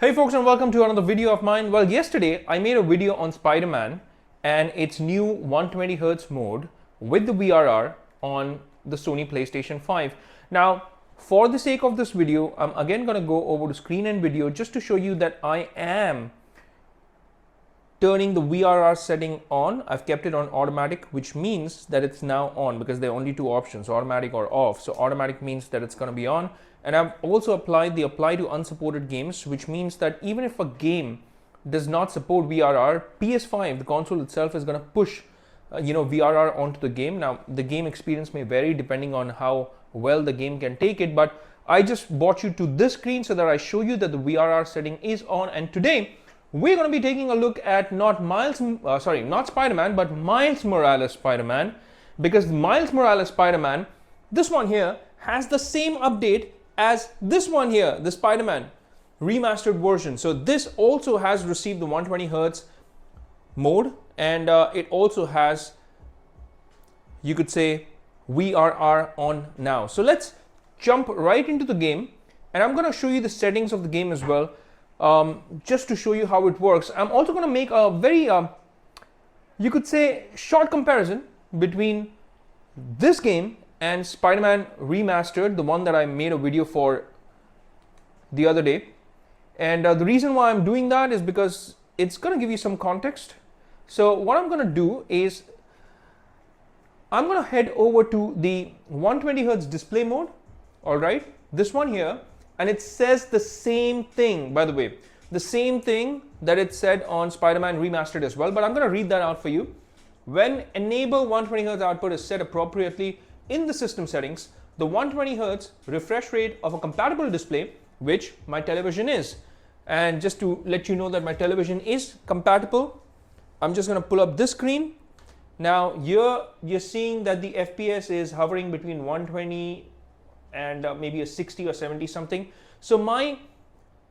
Hey folks, and welcome to another video of mine. Well, yesterday I made a video on Spider-Man and its new 120Hz mode with the VRR on the Sony PlayStation 5. Now, for the sake of this video, I'm again going to go over to screen and video just to show you that I am turning the VRR setting on. I've kept it on automatic, which means that it's now on because there are only two options, automatic or off. So automatic means that it's going to be on. And I've also applied the apply to unsupported games, which means that even if a game does not support VRR, PS5, the console itself, is going to push VRR onto the game. Now, the game experience may vary depending on how well the game can take it, but I just brought you to this screen so that I show you that the VRR setting is on. And today we're going to be taking a look at not Spider-Man, but Miles Morales Spider-Man, because Miles Morales Spider-Man, this one here, has the same update as this one here, the Spider-Man Remastered version. So this also has received the 120Hz mode, and it also has, you could say, VRR on now. So let's jump right into the game, and I'm going to show you the settings of the game as well, just to show you how it works. I'm also going to make a very, you could say, short comparison between this game and Spider-Man Remastered, the one that I made a video for the other day. And the reason why I'm doing that is because it's going to give you some context. So what I'm going to do is I'm going to head over to the 120Hz display mode, all right, this one here, and it says the same thing, by the way, the same thing that it said on Spider-Man Remastered as well, but I'm going to read that out for you. When enable 120Hz output is set appropriately in the system settings, the 120Hz refresh rate of a compatible display, which my television is. And just to let you know that my television is compatible, I'm just going to pull up this screen. Now here you're seeing that the FPS is hovering between 120 and maybe a 60 or 70 something. So my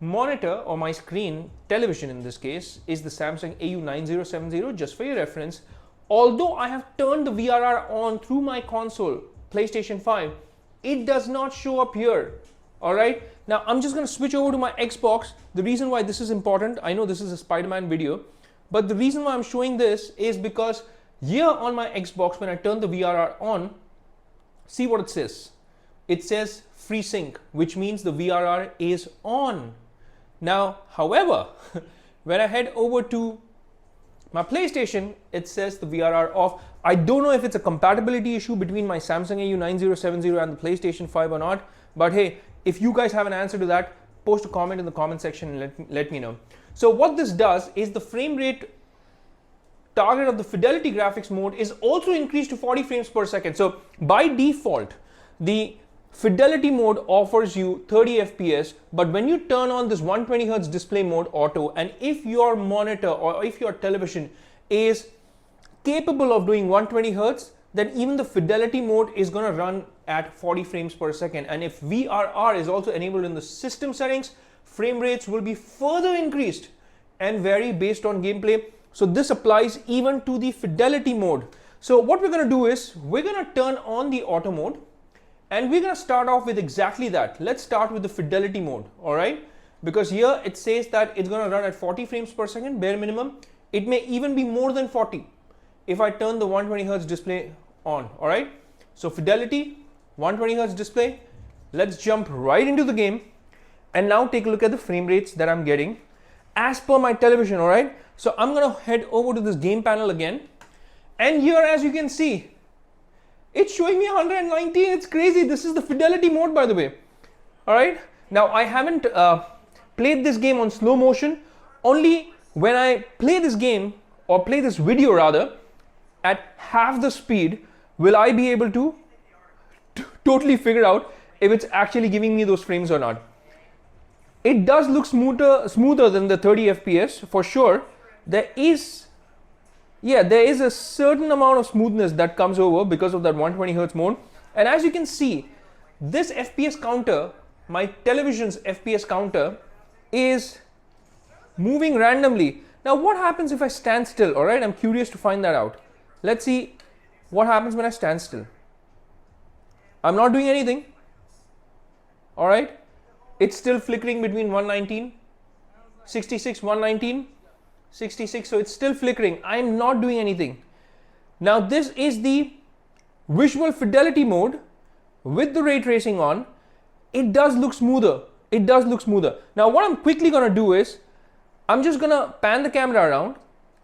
monitor, or my screen, television in this case, is the Samsung AU9070, just for your reference. Although I have turned the VRR on through my console, PlayStation 5, it does not show up here. All right. Now I'm just going to switch over to my Xbox. The reason why this is important, I know this is a Spider-Man video, but the reason why I'm showing this is because here on my Xbox, when I turn the VRR on, see what it says. It says FreeSync, which means the VRR is on. Now, however, when I head over to my PlayStation, it says the VRR off. I don't know if it's a compatibility issue between my Samsung AU9070 and the PlayStation 5 or not, but hey, if you guys have an answer to that, post a comment in the comment section and let me know. So what this does is the frame rate target of the Fidelity graphics mode is also increased to 40 frames per second. So by default, the Fidelity mode offers you 30 FPS, but when you turn on this 120Hz display mode auto, and if your monitor or if your television is capable of doing 120Hz, then even the Fidelity mode is going to run at 40 frames per second. And if VRR is also enabled in the system settings, frame rates will be further increased and vary based on gameplay. So this applies even to the Fidelity mode. So what we're going to do is we're going to turn on the auto mode, and we're going to start off with exactly that. Let's start with the Fidelity mode, all right? Because here it says that it's going to run at 40 frames per second, bare minimum. It may even be more than 40 if I turn the 120Hz display on, all right? So Fidelity, 120Hz display. Let's jump right into the game and now take a look at the frame rates that I'm getting as per my television, all right? So I'm going to head over to this game panel again. And here, as you can see, it's showing me 119. It's crazy. This is the Fidelity mode, by the way. All right. Now, I haven't played this game on slow motion. Only when I play this game, or play this video rather, at half the speed, will I be able to totally figure out if it's actually giving me those frames or not. It does look smoother than the 30 FPS for sure. There is a certain amount of smoothness that comes over because of that 120Hz mode. And as you can see, this FPS counter, my television's FPS counter, is moving randomly. Now what happens if I stand still? All right, I'm curious to find that out. Let's see what happens when I stand still. I'm not doing anything. All right, it's still flickering between 119 66, 119, 66. So it's still flickering. I'm not doing anything. Now this is the visual fidelity mode with the ray tracing on. It does look smoother. It does look smoother. Now what I'm quickly going to do is I'm just going to pan the camera around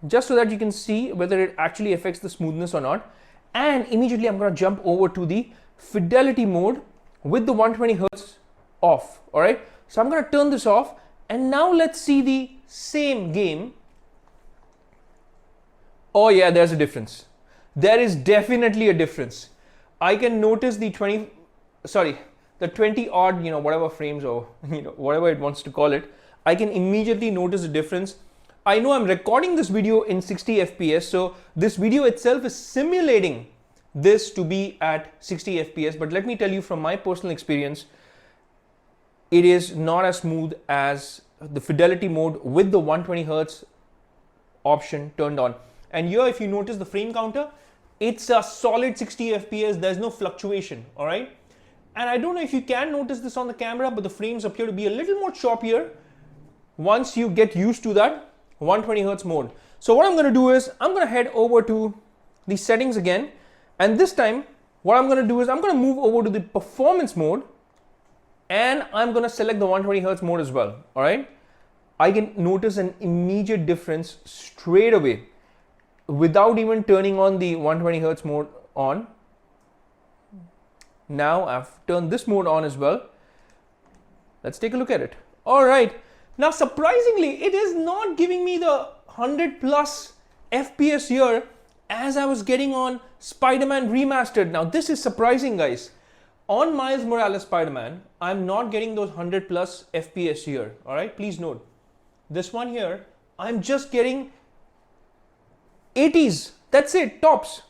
just so that you can see whether it actually affects the smoothness or not. And immediately I'm going to jump over to the fidelity mode with the 120 hertz off. All right. So I'm going to turn this off, and now let's see the same game. Oh yeah, there's a difference. There is definitely a difference. I can notice the 20 odd, whatever frames, or whatever it wants to call it. I can immediately notice a difference. I know I'm recording this video in 60 FPS, so this video itself is simulating this to be at 60 FPS, but let me tell you from my personal experience, it is not as smooth as the fidelity mode with the 120 hertz option turned on. And here, if you notice the frame counter, it's a solid 60 FPS. There's no fluctuation. All right. And I don't know if you can notice this on the camera, but the frames appear to be a little more choppier once you get used to that 120 hertz mode. So what I'm going to do is I'm going to head over to the settings again. And this time, what I'm going to do is I'm going to move over to the performance mode, and I'm going to select the 120 hertz mode as well. All right. I can notice an immediate difference straight away without even turning on the 120 hertz mode on. Now I've turned this mode on as well. Let's take a look at it. All right. Now, surprisingly, it is not giving me the 100 plus FPS here as I was getting on Spiderman Remastered. Now, this is surprising, guys. On Miles Morales Spider-Man, I'm not getting those 100 plus FPS here. All right, please note. This one here, I'm just getting 80s. That's it, tops.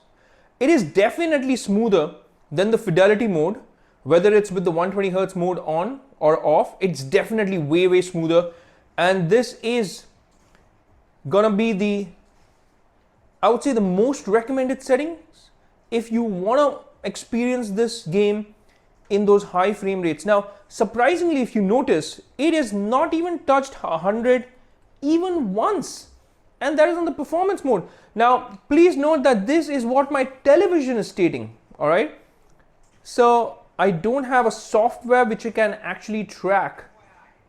It is definitely smoother than the fidelity mode, whether it's with the 120 hertz mode on or off. It's definitely way smoother. And this is gonna be the, I would say, the most recommended settings if you wanna experience this game in those high frame rates. Now, surprisingly, if you notice, it is not even touched 100 even once, and that is on the performance mode. Now, please note that this is what my television is stating. All right. So I don't have a software which you can actually track,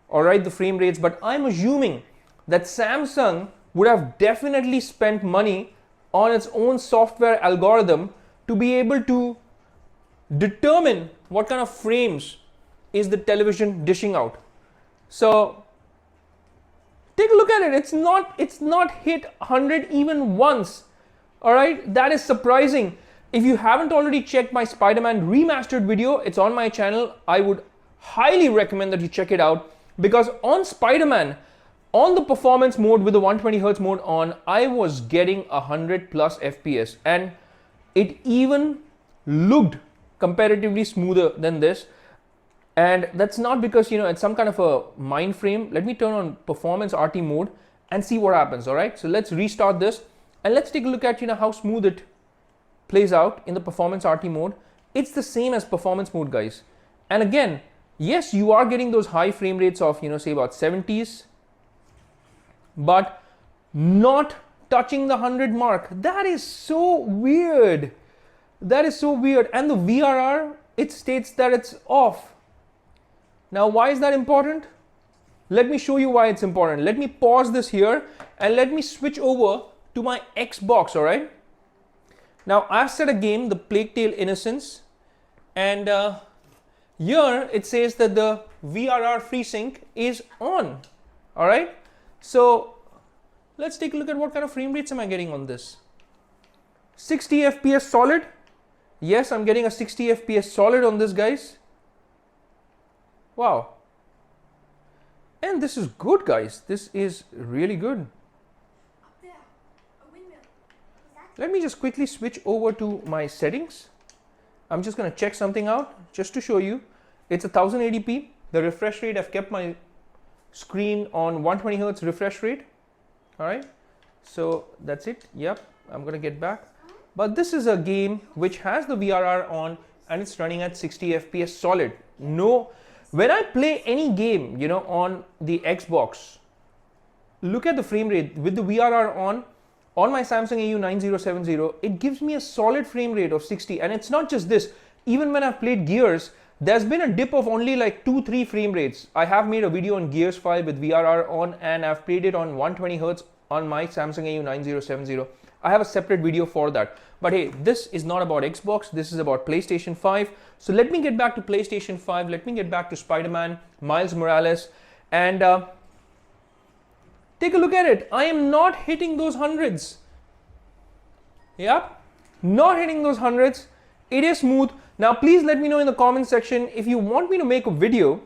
all right, the frame rates, but I'm assuming that Samsung would have definitely spent money on its own software algorithm to be able to determine what kind of frames is the television dishing out. So take a look at it. It's not hit 100 even once. All right, that is surprising. If you haven't already checked my Spider-Man Remastered video, it's on my channel. I would highly recommend that you check it out, because on Spider-Man, on the performance mode with the 120 hertz mode on, I was getting 100 plus FPS, and it even looked comparatively smoother than this. And that's not because, it's some kind of a mind frame. Let me turn on performance RT mode and see what happens. All right, so let's restart this and let's take a look at how smooth it plays out in the performance RT mode. It's the same as performance mode, guys. And again, yes, you are getting those high frame rates of, say about 70s, but not touching the 100 mark. That is so weird. That is so weird. And the VRR, it states that it's off. Now, why is that important? Let me show you why it's important. Let me pause this here and let me switch over to my Xbox, all right? Now, I've set a game, the Plague Tale Innocence, and here it says that the VRR FreeSync is on, all right? So, let's take a look at what kind of frame rates am I getting on this. 60 FPS solid. Yes, I'm getting a 60 FPS solid on this, guys. Wow. And this is good, guys. This is really good. Let me just quickly switch over to my settings. I'm just going to check something out just to show you. It's 1080p. The refresh rate, I've kept my screen on 120 hertz refresh rate. All right. So that's it. Yep. I'm going to get back. But this is a game which has the VRR on and it's running at 60 FPS solid. No, when I play any game, on the Xbox, look at the frame rate with the VRR on my Samsung AU 9070, it gives me a solid frame rate of 60. And it's not just this, even when I've played Gears, there's been a dip of only like 2-3 frame rates. I have made a video on Gears 5 with VRR on, and I've played it on 120 Hz on my Samsung AU 9070. I have a separate video for that. But hey, this is not about Xbox, this is about PlayStation 5. So let me get back to PlayStation 5, let me get back to Spider-Man, Miles Morales, and take a look at it. I am not hitting those hundreds. Yeah, not hitting those hundreds. It is smooth. Now please let me know in the comment section if you want me to make a video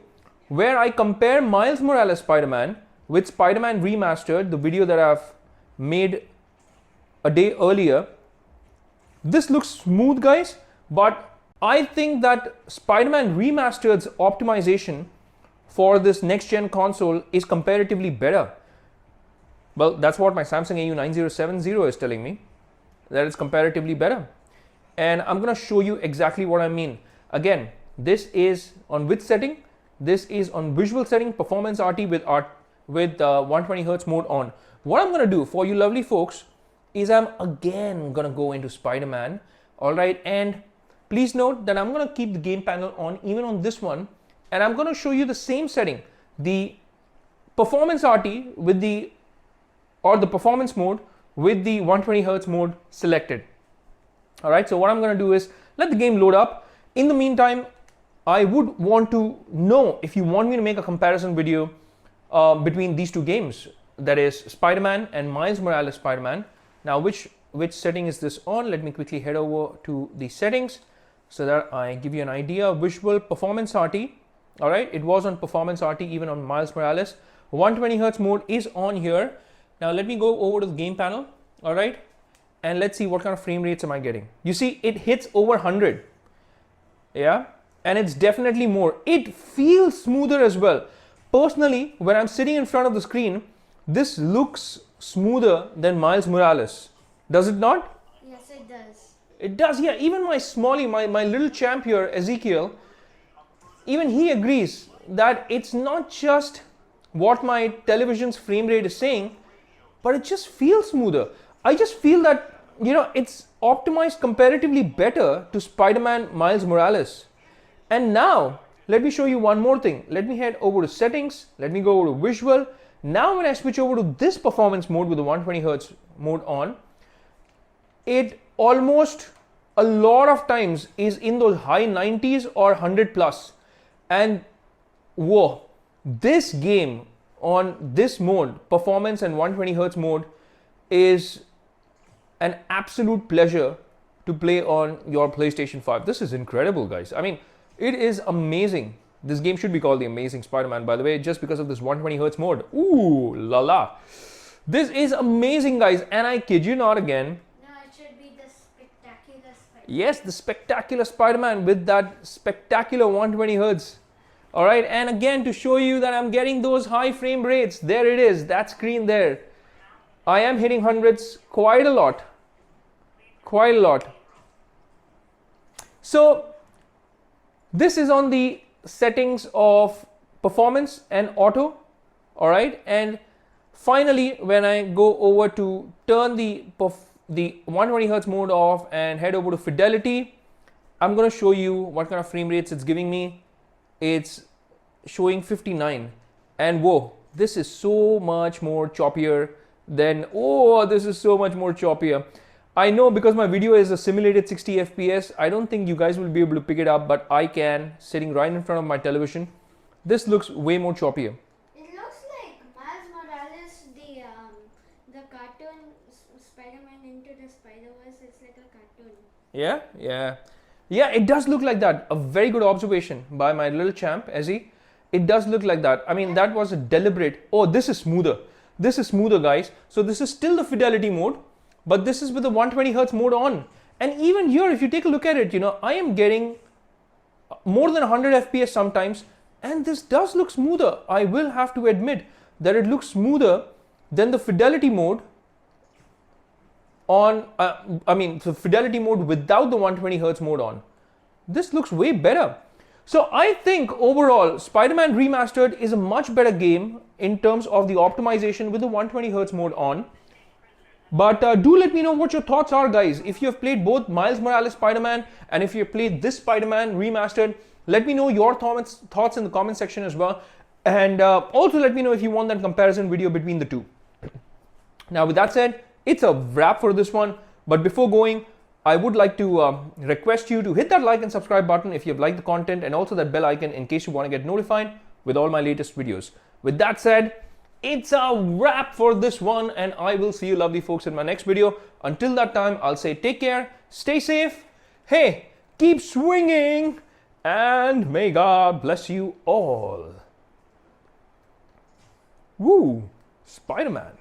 where I compare Miles Morales Spider-Man with Spider-Man Remastered, the video that I've made a day earlier. This looks smooth, guys, but I think that Spider-Man Remastered's optimization for this next-gen console is comparatively better. Well, that's what my Samsung AU 9070 is telling me, that it's comparatively better. And I'm going to show you exactly what I mean. Again, this is on width setting, this is on visual setting, performance RT with 120 Hz mode on. What I'm going to do for you lovely folks is I'm again going to go into Spider-Man. All right, and please note that I'm going to keep the game panel on even on this one, and I'm going to show you the same setting, the performance RT with the performance mode with the 120 Hz mode selected. All right, so what I'm going to do is let the game load up. In the meantime, I would want to know if you want me to make a comparison video between these two games, that is Spider-Man and Miles Morales Spider-Man. Now, which setting is this on? Let me quickly head over to the settings so that I give you an idea. Visual performance RT. All right, it was on performance RT even on Miles Morales. 120 Hz mode is on here. Now let me go over to the game panel. All right, and let's see what kind of frame rates am I getting. You see, it hits over 100. Yeah, and it's definitely more. It feels smoother as well. Personally, when I'm sitting in front of the screen, this looks smoother than Miles Morales. Does it not? Yes, it does. It does, yeah. Even my smallie, my little champ here, Ezekiel, even he agrees that it's not just what my television's frame rate is saying, but it just feels smoother. I just feel that, you know, it's optimized comparatively better to Spider-Man Miles Morales. And now, let me show you one more thing. Let me head over to settings. Let me go over to visual. Now when I switch over to this performance mode with the 120 Hz mode on, it almost a lot of times is in those high 90s or 100 plus. And whoa, this game on this mode, performance and 120 Hz mode, is an absolute pleasure to play on your PlayStation 5. This is incredible, guys. I mean, it is amazing. This game should be called The Amazing Spider-Man, by the way, just because of this 120 Hz mode. Ooh, la la. This is amazing, guys. And I kid you not again. No, it should be the spectacular Spider-Man. Yes, the spectacular Spider-Man with that spectacular 120 Hz. All right, and again, to show you that I'm getting those high frame rates, there it is, that screen there. I am hitting hundreds quite a lot. Quite a lot. So, this is on the settings of performance and auto. All right, and finally, when I go over to turn the 120 Hz mode off and head over to Fidelity, I'm going to show you what kind of frame rates it's giving me. It's showing 59, and whoa, this is so much more choppier than, oh, this is so much more choppier. I know because my video is a simulated 60 FPS, I don't think you guys will be able to pick it up, but I can, sitting right in front of my television. This looks way more choppier. It looks like Miles Morales, the cartoon Spider-Man Into the Spider-Verse. It's like a cartoon. Yeah, it does look like that. A very good observation by my little champ, Ezzy. It does look like that. I mean, that was a deliberate. Oh, this is smoother. This is smoother, guys. So this is still the Fidelity mode, but this is with the 120 Hz mode on. And even here, if you take a look at it, you know, I am getting more than 100 FPS sometimes, and this does look smoother. I will have to admit that it looks smoother than the Fidelity mode on, the Fidelity mode without the 120 Hz mode on. This looks way better. So I think overall, Spider-Man Remastered is a much better game in terms of the optimization with the 120Hz mode on. But do let me know what your thoughts are, guys. If you have played both Miles Morales Spider-Man and if you have played this Spider-Man Remastered, let me know your thoughts in the comment section as well. And also let me know if you want that comparison video between the two. Now, with that said, it's a wrap for this one. But before going, I would like to request you to hit that like and subscribe button if you have liked the content, and also that bell icon in case you want to get notified with all my latest videos. With that said, it's a wrap for this one, and I will see you lovely folks in my next video. Until that time, I'll say take care, stay safe, hey, keep swinging, and may God bless you all. Woo, Spider-Man.